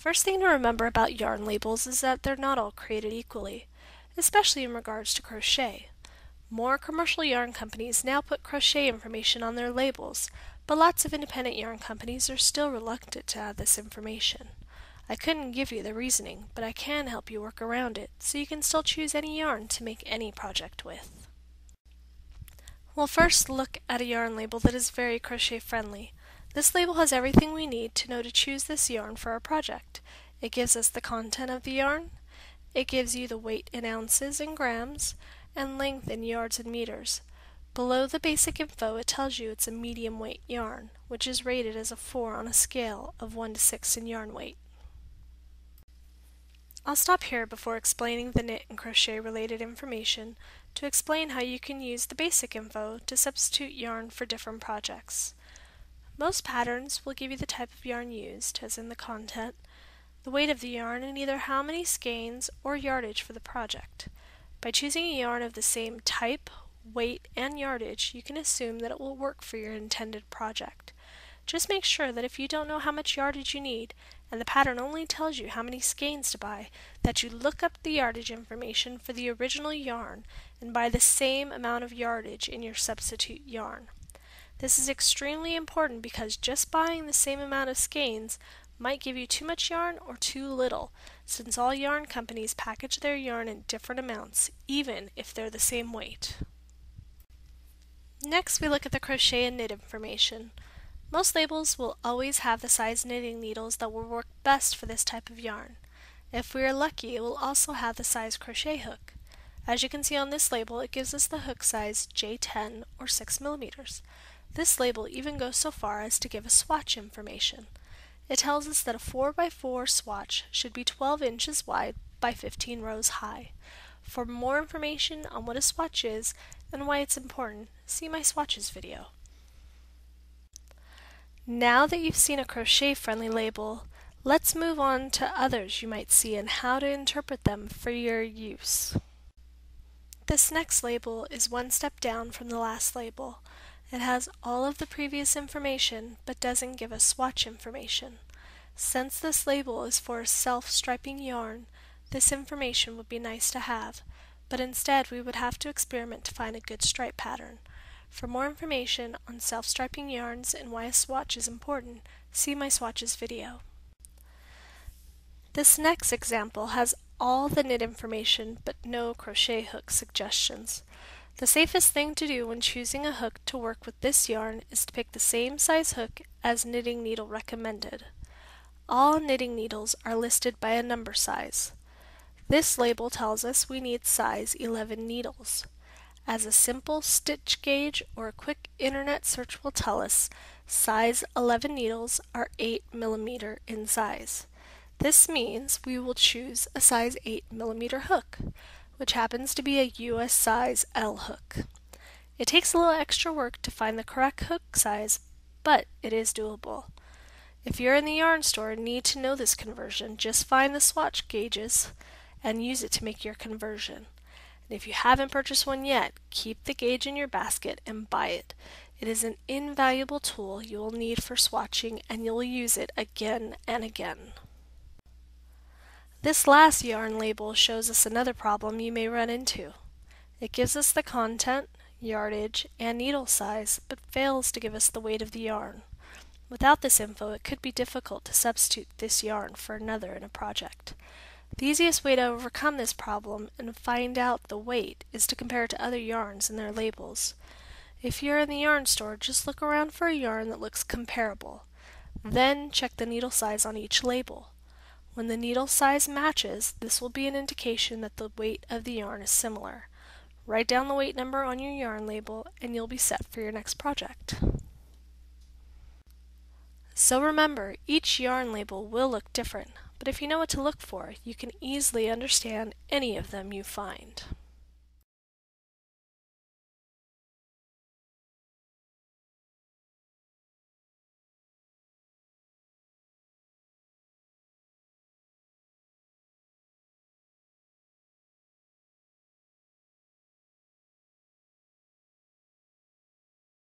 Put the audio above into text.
First thing to remember about yarn labels is that they're not all created equally, especially in regards to crochet. More commercial yarn companies now put crochet information on their labels, but lots of independent yarn companies are still reluctant to add this information. I couldn't give you the reasoning, but I can help you work around it so you can still choose any yarn to make any project with. We'll first look at a yarn label that is very crochet friendly. This label has everything we need to know to choose this yarn for our project. It gives us the content of the yarn, it gives you the weight in ounces and grams, and length in yards and meters. Below the basic info it tells you it's a medium weight yarn, which is rated as a 4 on a scale of 1 to 6 in yarn weight. I'll stop here before explaining the knit and crochet related information to explain how you can use the basic info to substitute yarn for different projects. Most patterns will give you the type of yarn used, as in the content, the weight of the yarn, and either how many skeins or yardage for the project. By choosing a yarn of the same type, weight, and yardage, you can assume that it will work for your intended project. Just make sure that if you don't know how much yardage you need, and the pattern only tells you how many skeins to buy, that you look up the yardage information for the original yarn and buy the same amount of yardage in your substitute yarn. This is extremely important because just buying the same amount of skeins might give you too much yarn or too little, since all yarn companies package their yarn in different amounts, even if they're the same weight. Next, we look at the crochet and knit information. Most labels will always have the size knitting needles that will work best for this type of yarn. If we are lucky, it will also have the size crochet hook. As you can see on this label, it gives us the hook size J10 or 6 millimeters. This label even goes so far as to give us swatch information. It tells us that a 4x4 swatch should be 12 inches wide by 15 rows high. For more information on what a swatch is and why it's important, see my swatches video. Now that you've seen a crochet-friendly label, let's move on to others you might see and how to interpret them for your use. This next label is one step down from the last label. It has all of the previous information, but doesn't give us swatch information. Since this label is for self-striping yarn, this information would be nice to have, but instead we would have to experiment to find a good stripe pattern. For more information on self-striping yarns and why a swatch is important, see my swatches video. This next example has all the knit information but no crochet hook suggestions. The safest thing to do when choosing a hook to work with this yarn is to pick the same size hook as knitting needle recommended. All knitting needles are listed by a number size. This label tells us we need size 11 needles. As a simple stitch gauge or a quick internet search will tell us, size 11 needles are 8 mm in size. This means we will choose a size 8 mm hook, which happens to be a US size L hook. It takes a little extra work to find the correct hook size, but it is doable. If you're in the yarn store and need to know this conversion, just find the swatch gauges and use it to make your conversion. And if you haven't purchased one yet, keep the gauge in your basket and buy it. It is an invaluable tool you will need for swatching, and you'll use it again and again. This last yarn label shows us another problem you may run into. It gives us the content, yardage, and needle size, but fails to give us the weight of the yarn. Without this info, it could be difficult to substitute this yarn for another in a project. The easiest way to overcome this problem and find out the weight is to compare it to other yarns and their labels. If you're in the yarn store, just look around for a yarn that looks comparable. Then check the needle size on each label. When the needle size matches, this will be an indication that the weight of the yarn is similar. Write down the weight number on your yarn label and you'll be set for your next project. So remember, each yarn label will look different, but if you know what to look for, you can easily understand any of them you find.